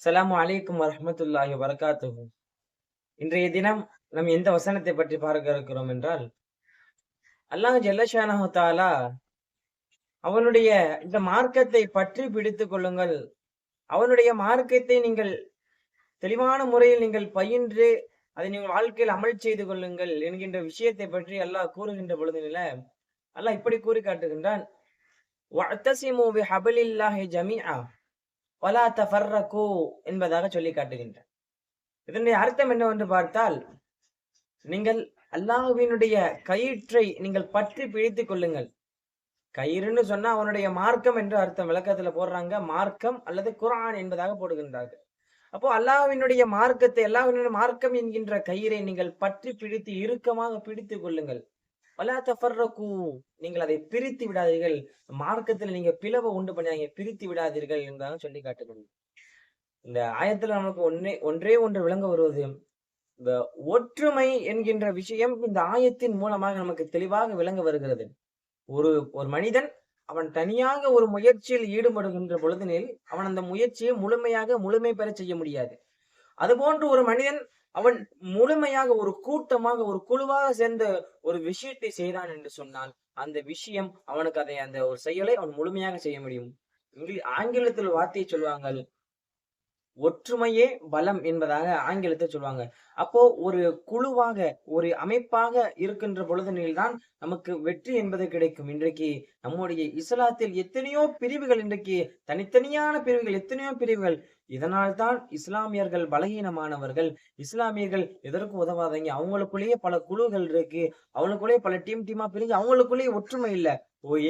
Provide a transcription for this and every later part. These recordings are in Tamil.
அஸ்ஸலாமு அலைக்கும் வரஹ்மத்துல்லாஹி வபரகாத்துஹு. இன்றைய தினம் நாம் எந்த வசனத்தை பற்றி பார்க்க இருக்கிறோம் என்றால், அல்லாஹ் ஜல்ல ஷானஹு தஆலா அவனுடைய இந்த மார்க்கத்தை பற்றி பிடித்துக் கொள்ளுங்கள். அவனுடைய மார்க்கத்தை நீங்கள் தெளிவான முறையில் நீங்கள் பயின்று, அதை நீங்கள் வாழ்க்கையில் அமல் செய்து கொள்ளுங்கள் என்கின்ற விஷயத்தை பற்றி அல்லாஹ் கூறுகின்ற பொழுதினில, அல்லாஹ் இப்படி கூறி காட்டுகின்றான். வஅத்தஸிமு பிஹபிலில்லாஹி ஜமீஆ வலா தஃபர்ரகு என்பதாக சொல்லி காட்டுகின்றான். இதனுடைய அர்த்தம் என்னவென்று பார்த்தால், நீங்கள் அல்லாஹ்வினுடைய கயிற்றை நீங்கள் பற்றி பிடித்துக் கொள்ளுங்கள். கயிறுன்னு சொன்னா அவனுடைய மார்க்கம் என்று அர்த்தம். விளக்கத்துல போடுறாங்க மார்க்கம் அல்லது குர்ஆன் என்பதாக போடுகின்றார்கள். அப்போ அல்லாஹ்வினுடைய மார்க்கத்தை, அல்லாஹ்வினுடைய மார்க்கம் என்கின்ற கயிறை நீங்கள் பற்றி பிடித்து இறுக்கமாக பிடித்துக் கொள்ளுங்கள். வலா தஃபர்ரகு, நீங்கள் அதை பிரித்து விடாதீர்கள். மார்க்கத்தில் நீங்க பிளவை உண்டு பண்ணாங்க, பிரித்து விடாதீர்கள் என்பதாக சொல்லி காட்டுகிறது. இந்த ஆயத்துல நமக்கு ஒன்றே ஒன்று விளங்க வருவது, இந்த ஒற்றுமை என்கின்ற விஷயம் இந்த ஆயத்தின் மூலமாக நமக்கு தெளிவாக விளங்க வருகிறது. ஒரு ஒரு மனிதன் அவன் தனியாக ஒரு முயற்சியில் ஈடுபடுகின்ற பொழுதினில் அவன் அந்த முயற்சியை முழுமை பெற செய்ய முடியாது. அதுபோன்று ஒரு மனிதன் அவன் முழுமையாக ஒரு கூட்டமாக ஒரு குழுவாக சேர்ந்த ஒரு விஷயத்தை செய்தான் என்று சொன்னால், அந்த விஷயம் அவனுக்கு அந்த ஒரு செயலை அவன் முழுமையாக செய்ய முடியும். ஆங்கிலத்தில் வார்த்தையை சொல்லுவாங்க, ஒற்றுமையே பலம் என்பதாக ஆங்கிலத்தை சொல்லுவாங்க. அப்போ ஒரு குழுவாக ஒரு அமைப்பாக இருக்கின்ற பொழுதினில்தான் நமக்கு வெற்றி என்பது கிடைக்கும். இன்றைக்கு நம்முடைய இஸ்லாத்தில் எத்தனையோ பிரிவுகள், இன்றைக்கு தனித்தனியான பிரிவுகள், எத்தனையோ பிரிவுகள். இதனால்தான் இஸ்லாமியர்கள் பலகீனமானவர்கள். இஸ்லாமியர்கள் எதற்கும் உதவாதீங்க. அவங்களுக்குள்ளேயே பல குழுக்கள் இருக்கு. அவங்களுக்குள்ளேயே பல டீமா பிரிஞ்சு அவங்களுக்குள்ளேயே ஒற்றுமை இல்ல.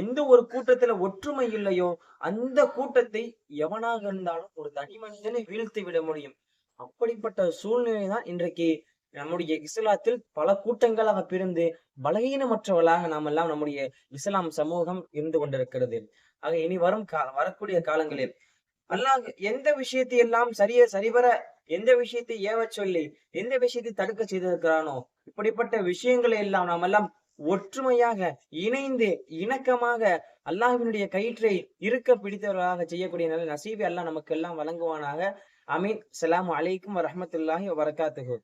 எந்த ஒரு கூட்டத்துல ஒற்றுமை இல்லையோ அந்த கூட்டத்தை எவனாக இருந்தாலும் ஒரு தனி மனிதனை வீழ்த்தி விட முடியும். அப்படிப்பட்ட சூழ்நிலை தான் இன்றைக்கு நம்முடைய இஸ்லாத்தில் பல கூட்டங்களாக பிரிந்து பலகீனமற்றவர்களாக நாம் எல்லாம் நம்முடைய இஸ்லாம் சமூகம் இருந்து கொண்டிருக்கிறது. ஆக இனி வரக்கூடிய காலங்களில் அல்லாஹ் எந்த விஷயத்தை எல்லாம் சரிவர எந்த விஷயத்தை ஏவச் சொல்லி எந்த விஷயத்தை தடுக்க செய்திருக்கிறானோ, இப்படிப்பட்ட விஷயங்களை எல்லாம் நாம் எல்லாம் ஒற்றுமையாக இணைந்து இணக்கமாக அல்லாஹ்வினுடைய கயிற்றை இருக்க பிடித்தவர்களாக செய்யக்கூடிய நல்ல நசீபை அல்லாஹ் நமக்கு எல்லாம் வழங்குவானாக. ஆமீன். அஸ்ஸலாமு அலைக்கும் வரஹ்மத்துல்லாஹி வபரகாத்துஹு.